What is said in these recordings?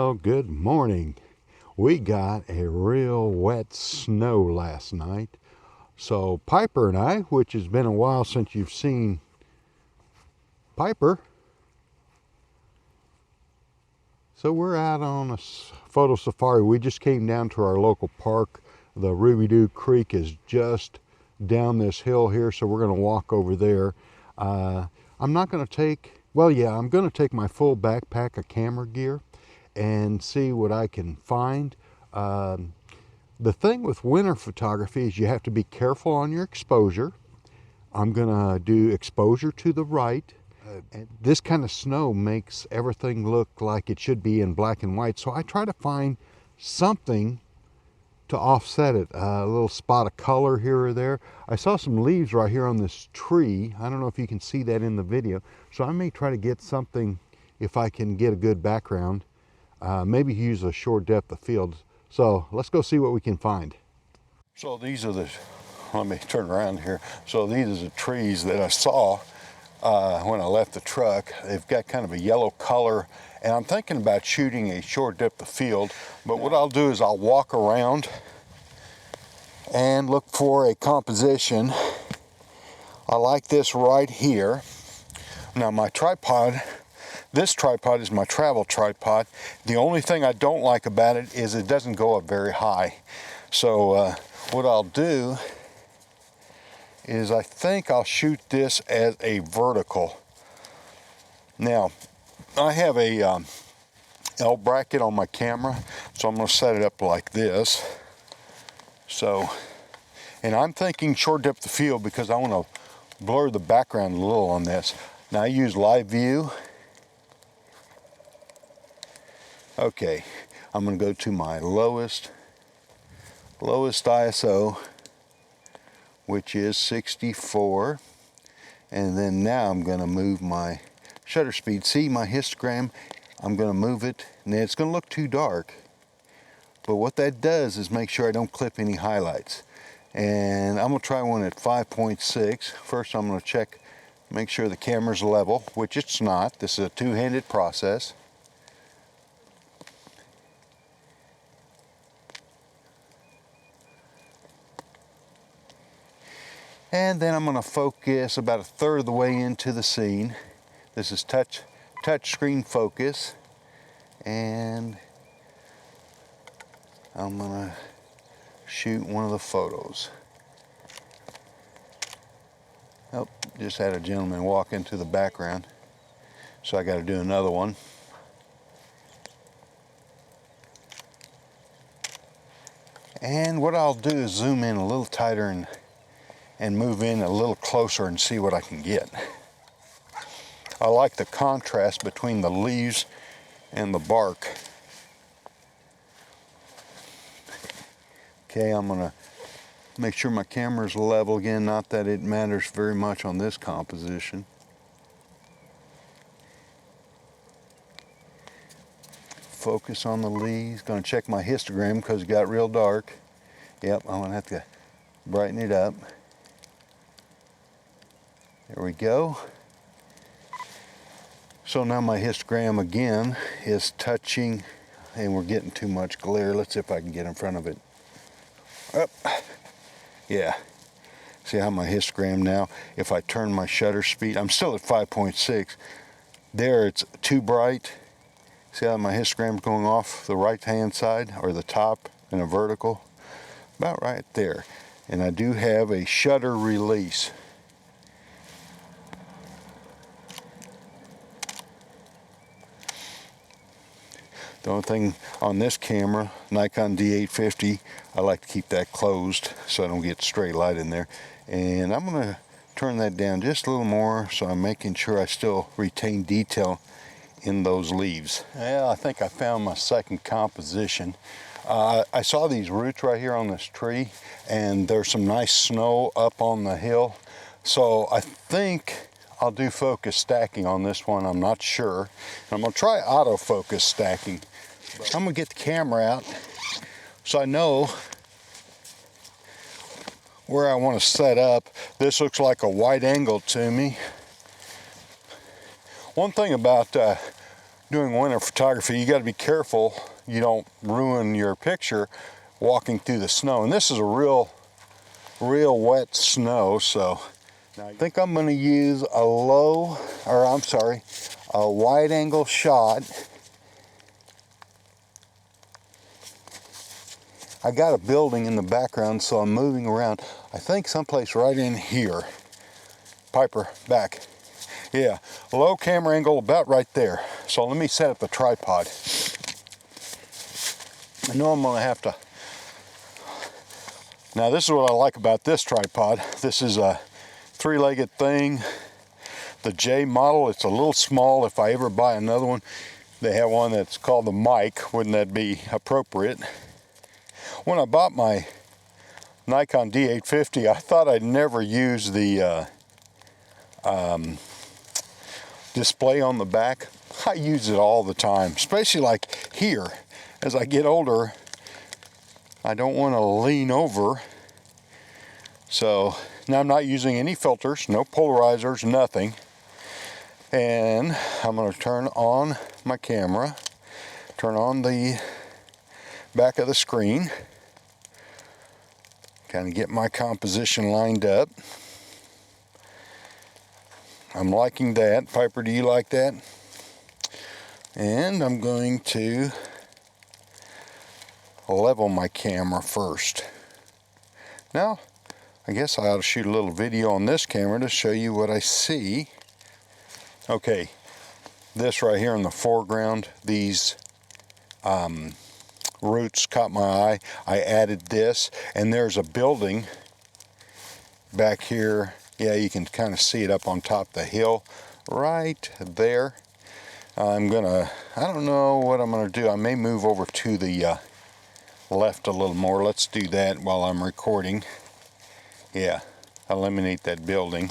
Well, good morning. We got a real wet snow last night. So Piper and I, which has been a while since you've seen Piper. So we're out on a photo safari. We just came down to our local park. The Ruby-Doo Creek is just down this hill here, so we're going to walk over there. I'm not going to take, well, yeah, I'm going to take my full backpack of camera gear and see what I can find. The thing with winter photography is you have to be careful on your exposure. I'm going to do exposure to the right. And this kind of snow makes everything look like it should be in black and white, so I try to find something to offset it. A little spot of color here or there. I saw some leaves right here on this tree. I don't know if you can see that in the video, so I may try to get something if I can get a good background. Maybe use a short depth of field. So let's go see what we can find. So these are the, let me turn around here. So these are the trees that I saw when I left the truck. They've got kind of a yellow color, and I'm thinking about shooting a short depth of field, but what I'll do is I'll walk around and look for a composition. I like this right here. Now my tripod, this tripod is my travel tripod. The only thing I don't like about it is it doesn't go up very high. So what I'll do is I think I'll shoot this as a vertical. Now, I have a L bracket on my camera, so I'm going to set it up like this. So, and I'm thinking short depth of field because I want to blur the background a little on this. Now I use live view. Okay, I'm going to go to my lowest ISO, which is 64, and then now I'm going to move my shutter speed. See my histogram, I'm going to move it. Now it's going to look too dark, but what that does is make sure I don't clip any highlights. And I'm going to try one at 5.6. First I'm going to check, make sure the camera's level, which it's not. This is a two-handed process. And then I'm going to focus about a third of the way into the scene. This is touch screen focus, and I'm going to shoot one of the photos. Oh, just had a gentleman walk into the background, so I got to do another one. And what I'll do is zoom in a little tighter and move in a little closer and see what I can get. I like the contrast between the leaves and the bark. Okay, I'm gonna make sure my camera's level again, not that it matters very much on this composition. Focus on the leaves. Gonna check my histogram because it got real dark. Yep, I'm gonna have to brighten it up. There we go. So now my histogram again is touching, and we're getting too much glare. Let's see if I can get in front of it. Up. Yeah. See how my histogram now, if I turn my shutter speed, I'm still at 5.6. There it's too bright. See how my histogram's going off the right-hand side, or the top in a vertical? About right there. And I do have a shutter release. The only thing on this camera, Nikon D850, I like to keep that closed so I don't get stray light in there. And I'm going to turn that down just a little more, so I'm making sure I still retain detail in those leaves. Yeah, I think I found my second composition. I saw these roots right here on this tree, and there's some nice snow up on the hill. So I think I'll do focus stacking on this one. I'm not sure. I'm going to try autofocus stacking. I'm going to get the camera out so I know where I want to set up. This looks like a wide angle to me. One thing about doing winter photography, you got to be careful you don't ruin your picture walking through the snow. And this is a real wet snow, so now I think I'm going to use a a wide angle shot. I got a building in the background, so I'm moving around. I think someplace right in here. Piper, back. Yeah, low camera angle about right there. So let me set up the tripod. I know I'm gonna have to. Now this is what I like about this tripod. This is a 3-legged thing. The J model, it's a little small. If I ever buy another one, they have one that's called the Mike. Wouldn't that be appropriate? When I bought my Nikon D850, I thought I'd never use the display on the back. I use it all the time, especially like here. As I get older, I don't want to lean over. So now I'm not using any filters, no polarizers, nothing. And I'm going to turn on my camera, turn on the back of the screen, kind of get my composition lined up. I'm liking that. Piper, do you like that? And I'm going to level my camera first. Now, I guess I ought to shoot a little video on this camera to show you what I see. Okay, this right here in the foreground, these roots caught my eye. I added this, and there's a building back here. Yeah, you can kind of see it up on top of the hill right there. I don't know what I'm gonna do. I may move over to the left a little more. Let's do that while I'm recording. Yeah, eliminate that building.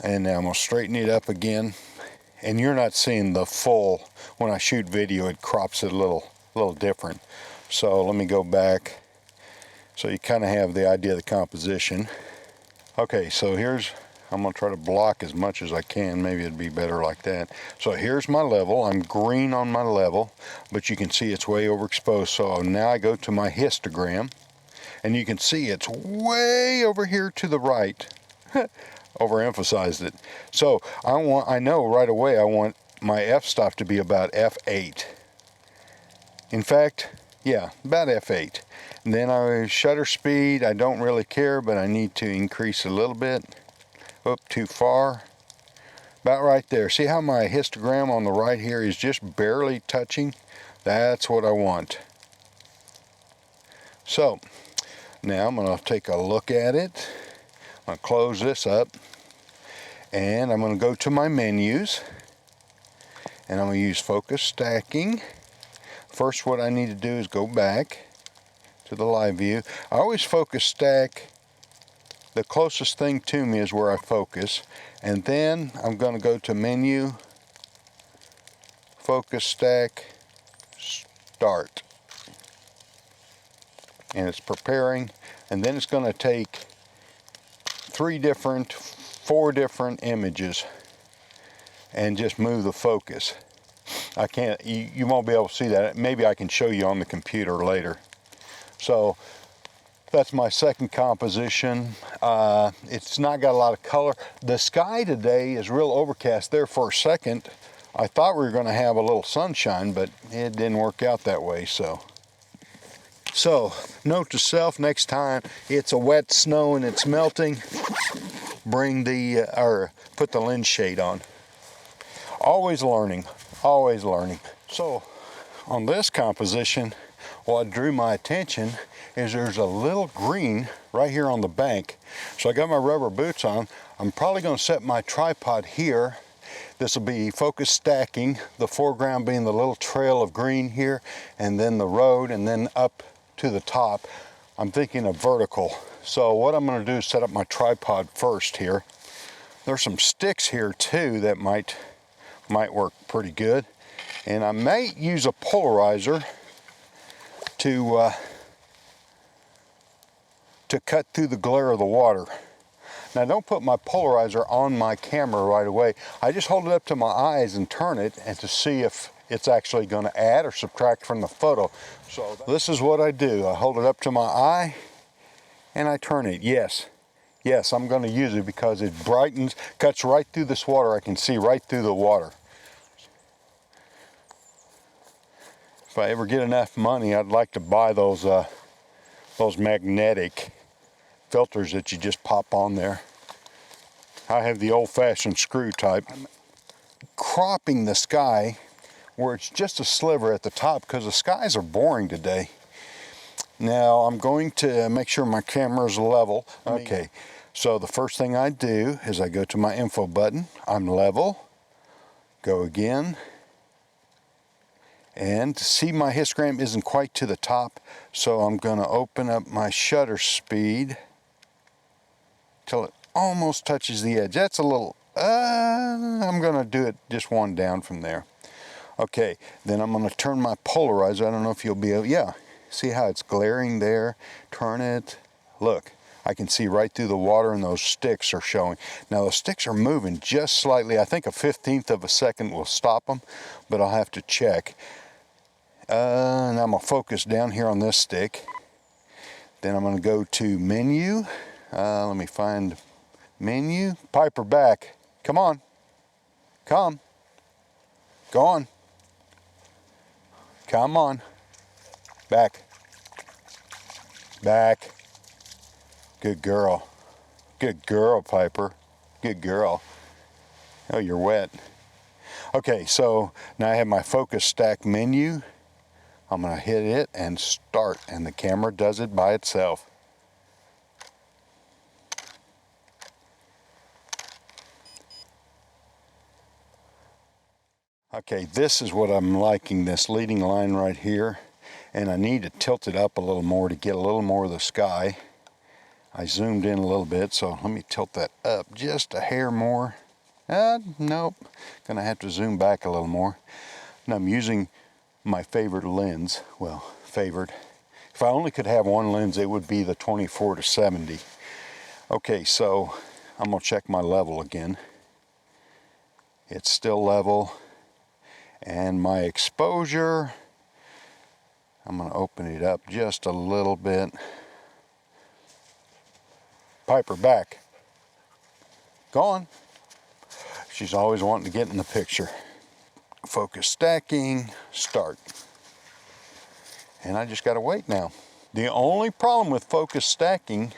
And now I'm gonna straighten it up again. And you're not seeing the full, when I shoot video, it crops it a little different. So let me go back so you kind of have the idea of the composition. Okay, so I'm gonna try to block as much as I can. Maybe it'd be better like that. So here's my level. I'm green on my level, but you can see it's way overexposed. So now I go to my histogram, and you can see it's way over here to the right. Overemphasized it. So I know right away I want my f-stop to be about f8. In fact, yeah, about f8. And then our shutter speed, I don't really care, but I need to increase a little bit. Up too far. About right there. See how my histogram on the right here is just barely touching? That's what I want. So now I'm going to take a look at it. I'm going to close this up, and I'm going to go to my menus, and I'm going to use focus stacking. First, what I need to do is go back to the live view. I always focus stack. The closest thing to me is where I focus, and then I'm going to go to menu, focus stack, start, and it's preparing, and then it's going to take 4 different images and just move the focus. I can't, you won't be able to see that. Maybe I can show you on the computer later. So that's my second composition. It's not got a lot of color. The sky today is real overcast. There for a second, I thought we were going to have a little sunshine, but it didn't work out that way. So note to self, next time it's a wet snow and it's melting, bring put the lens shade on. Always learning, always learning. So on this composition, what drew my attention is there's a little green right here on the bank. So I got my rubber boots on. I'm probably going to set my tripod here. This will be focus stacking, the foreground being the little trail of green here, and then the road, and then up to the top. I'm thinking of vertical. So what I'm going to do is set up my tripod first here. There's some sticks here too that might work pretty good, and I may use a polarizer to cut through the glare of the water. Now don't put my polarizer on my camera right away. I just hold it up to my eyes and turn it and to see if it's actually going to add or subtract from the photo. So this is what I do. I hold it up to my eye and I turn it. Yes, I'm going to use it because it brightens, cuts right through this water. I can see right through the water. If I ever get enough money, I'd like to buy those magnetic filters that you just pop on there. I have the old-fashioned screw type. I'm cropping the sky where it's just a sliver at the top because the skies are boring today. Now I'm going to make sure my camera is level. Okay, so the first thing I do is I go to my info button. I'm level. Go again. And see, my histogram isn't quite to the top, so I'm going to open up my shutter speed till it almost touches the edge. That's a little, I'm going to do it just one down from there. Okay, then I'm going to turn my polarizer. I don't know if you'll be able, yeah, see how it's glaring there? Turn it, look, I can see right through the water and those sticks are showing. Now the sticks are moving just slightly. I think a 1/15 of a second will stop them, but I'll have to check. And I'm going to focus down here on this stick. Then I'm going to go to menu. Let me find menu. Piper back. Come on. Come. Go on. Come on. Back. Back. Good girl. Good girl, Piper. Good girl. Oh, you're wet. Okay, so now I have my focus stack menu. I'm going to hit it and start, and the camera does it by itself. Okay, this is what I'm liking, this leading line right here, and I need to tilt it up a little more to get a little more of the sky. I zoomed in a little bit, so let me tilt that up just a hair more. Nope, gonna have to zoom back a little more. And I'm using my favorite lens, well, favorite. If I only could have one lens, it would be the 24-70. Okay, so I'm gonna check my level again. It's still level. And my exposure, I'm gonna open it up just a little bit. Piper back. Go on. She's always wanting to get in the picture. Focus stacking, start. And I just gotta wait now. The only problem with focus stacking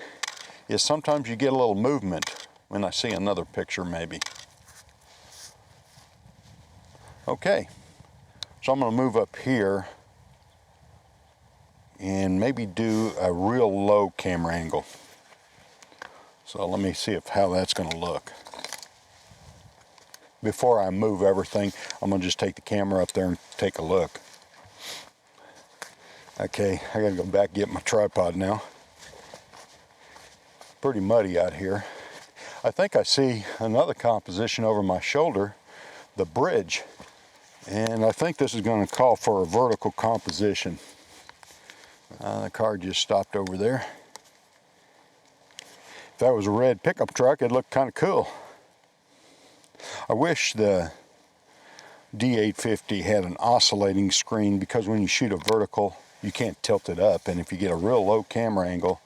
is sometimes you get a little movement when I see another picture maybe. Okay, so I'm gonna move up here and maybe do a real low camera angle. So let me see how that's gonna look. Before I move everything, I'm gonna just take the camera up there and take a look. Okay, I gotta go back and get my tripod now. Pretty muddy out here. I think I see another composition over my shoulder, the bridge. And I think this is gonna call for a vertical composition. The car just stopped over there. If that was a red pickup truck, it'd look kind of cool. I wish the D850 had an oscillating screen, because when you shoot a vertical, you can't tilt it up, and if you get a real low camera angle,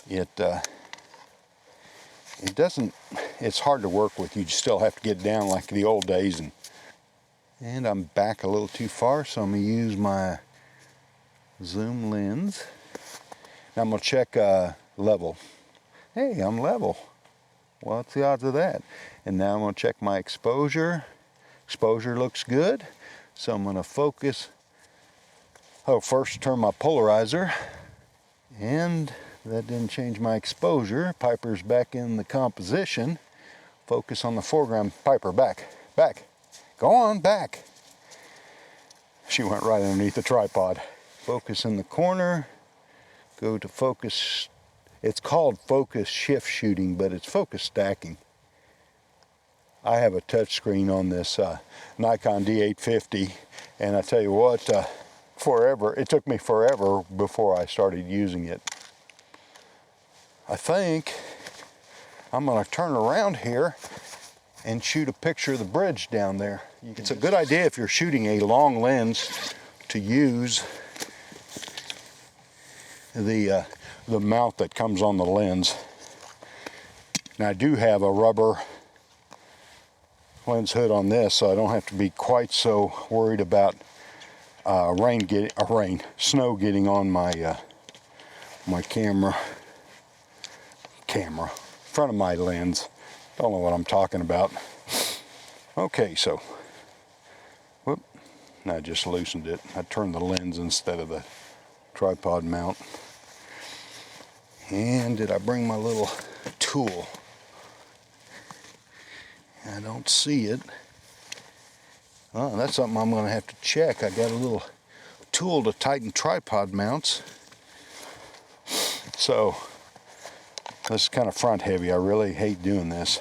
it doesn't, it's hard to work with. You still have to get down like the old days. And I'm back a little too far, so I'm gonna use my zoom lens. Now I'm gonna check level. Hey, I'm level. What's the odds of that? And now I'm gonna check my exposure. Exposure looks good. So I'm gonna focus. Oh, first turn my polarizer. And that didn't change my exposure. Piper's back in the composition. Focus on the foreground. Piper, back, back. Go on, back. She went right underneath the tripod. Focus in the corner. Go to focus. It's called focus shift shooting, but it's focus stacking. I have a touch screen on this Nikon D850, and I tell you what, it took me forever before I started using it. I think I'm gonna turn around here and shoot a picture of the bridge down there. It's a good idea if you're shooting a long lens to use the mount that comes on the lens. Now I do have a rubber lens hood on this, so I don't have to be quite so worried about snow getting on my my camera, front of my lens. Don't know what I'm talking about. Okay, so, whoop, I just loosened it. I turned the lens instead of the tripod mount. And did I bring my little tool? I don't see it. Oh, that's something I'm going to have to check. I got a little tool to tighten tripod mounts. So, this is kind of front heavy. I really hate doing this.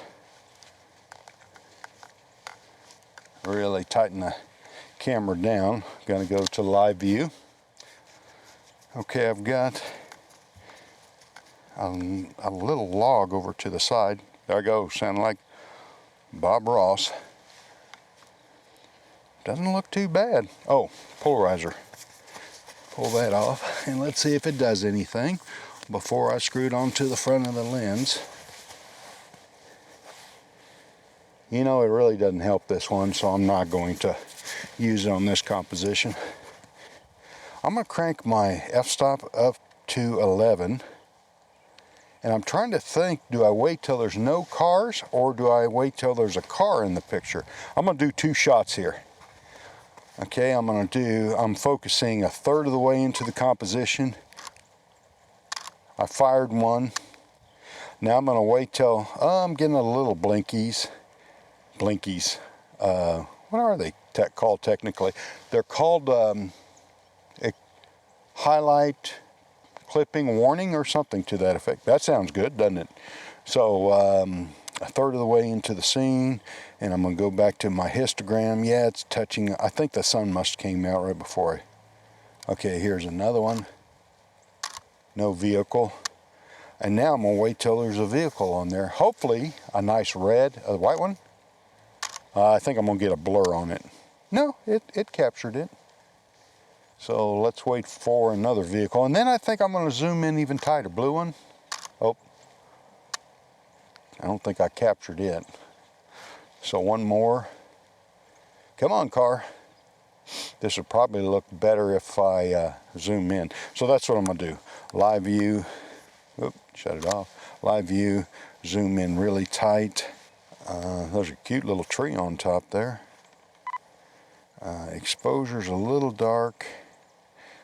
Really tighten the camera down. Going to go to live view. Okay, I've got a little log over to the side. There I go, sounding like Bob Ross. Doesn't look too bad. Oh, polarizer. Pull that off and let's see if it does anything before I screw it onto the front of the lens. You know, it really doesn't help this one, so I'm not going to use it on this composition. I'm going to crank my f-stop up to 11. And I'm trying to think, do I wait till there's no cars or do I wait till there's a car in the picture? I'm going to do 2 shots here. Okay, I'm focusing a third of the way into the composition. I fired one. Now I'm going to wait till, I'm getting a little blinkies. What are they called technically? They're called highlight clipping warning or something to that effect. That sounds good, doesn't it? So a third of the way into the scene, and I'm going to go back to my histogram. Yeah, it's touching. I think the sun must have came out right before okay, here's another one. No vehicle. And now I'm going to wait till there's a vehicle on there. Hopefully a nice red, a white one. I think I'm going to get a blur on it. No, it captured it. So let's wait for another vehicle. And then I think I'm going to zoom in even tighter. Blue one. Oh, I don't think I captured it. So one more. Come on, car. This would probably look better if I zoom in. So that's what I'm going to do. Live view. Oop, shut it off. Live view. Zoom in really tight. There's a cute little tree on top there. Exposure's a little dark.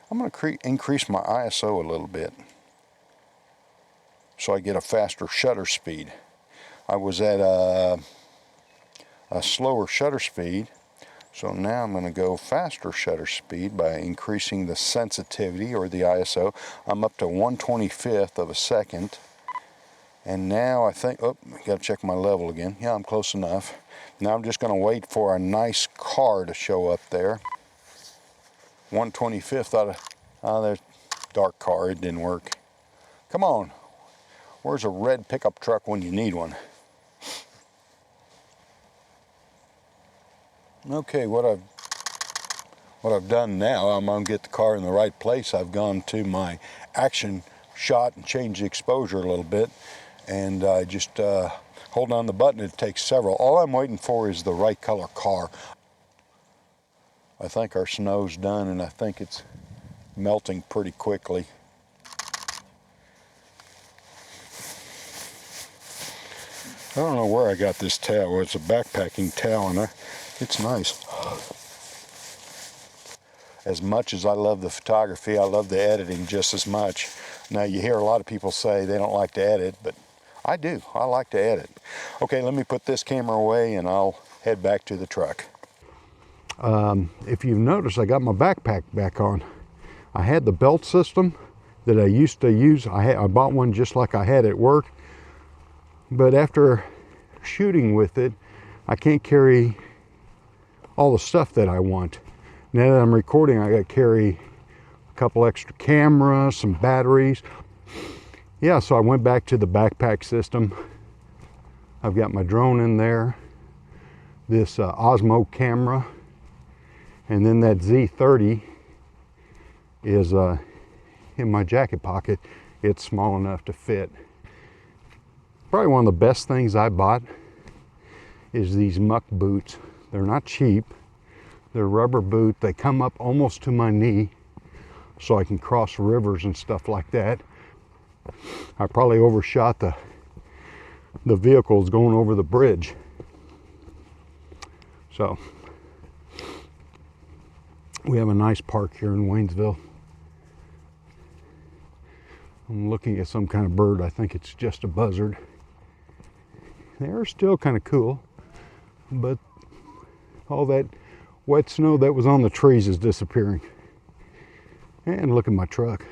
I'm going to increase my ISO a little bit so I get a faster shutter speed. I was at a slower shutter speed, so now I'm going to go faster shutter speed by increasing the sensitivity or the ISO. I'm up to 1/25th of a second. And now I think, oh, got to check my level again. Yeah, I'm close enough. Now I'm just going to wait for a nice car to show up there. 1/25th out of, oh, there's dark car, it didn't work. Come on, where's a red pickup truck when you need one? Okay, what I've done now, I'm going to get the car in the right place. I've gone to my action shot and changed the exposure a little bit. And I just hold down the button, it takes several. All I'm waiting for is the right color car. I think our snow's done and I think it's melting pretty quickly. I don't know where I got this towel. It's a backpacking towel and it's nice. As much as I love the photography, I love the editing just as much. Now you hear a lot of people say they don't like to edit, but I do. I like to edit. Okay, let me put this camera away and I'll head back to the truck. If you've noticed, I got my backpack back on. I had the belt system that I used to use. I bought one just like I had at work. But after shooting with it, I can't carry all the stuff that I want. Now that I'm recording, I got to carry a couple extra cameras, some batteries. Yeah, so I went back to the backpack system. I've got my drone in there, this Osmo camera, and then that Z30 is in my jacket pocket. It's small enough to fit. Probably one of the best things I bought is these muck boots. They're not cheap. They're rubber boot. They come up almost to my knee so I can cross rivers and stuff like that. I probably overshot the vehicles going over the bridge. So we have a nice park here in Waynesville. I'm looking at some kind of bird. I think it's just a buzzard. They're still kind of cool, but all that wet snow that was on the trees is disappearing. And look at my truck.